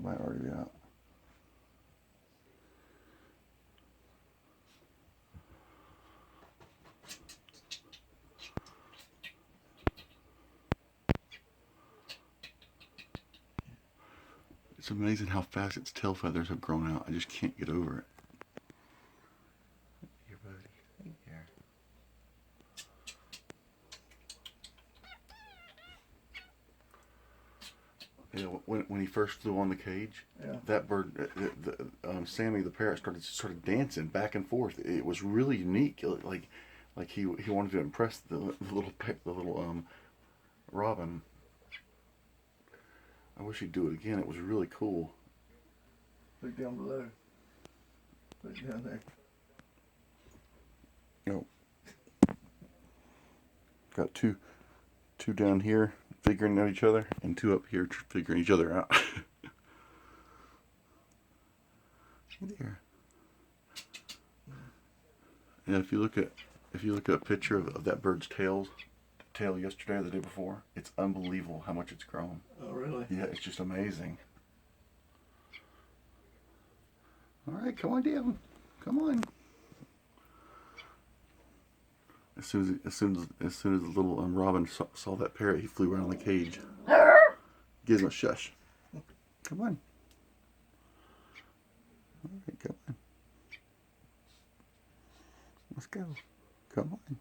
might already be out. It's amazing how fast its tail feathers have grown out. I just can't get over it. Here, buddy. Here. Yeah, when he first flew on the cage, that bird, Sammy the parrot, started dancing back and forth. It was really unique. Like he wanted to impress the little robin. I wish he'd do it again. It was really cool. Look down below. Look down there. Oh. Got two down here figuring out each other, and two up here figuring each other out. There. Yeah, if you look at a picture of that bird's tail yesterday or the day before, it's unbelievable how much it's grown. Oh, really? Yeah, it's just amazing. All right, come on down. Come on. As soon as the little robin saw that parrot, he flew around the cage. Gives him a shush. Come on. All right, come on. Let's go. Come on.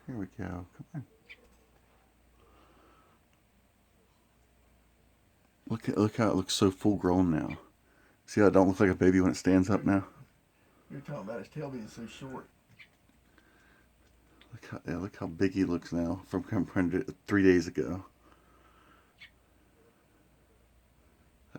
Here we go. Come on. Look how it looks so full grown now. See how it don't look like a baby when it stands up now? You're talking about his tail being so short. Look how big he looks now from compared to 3 days ago.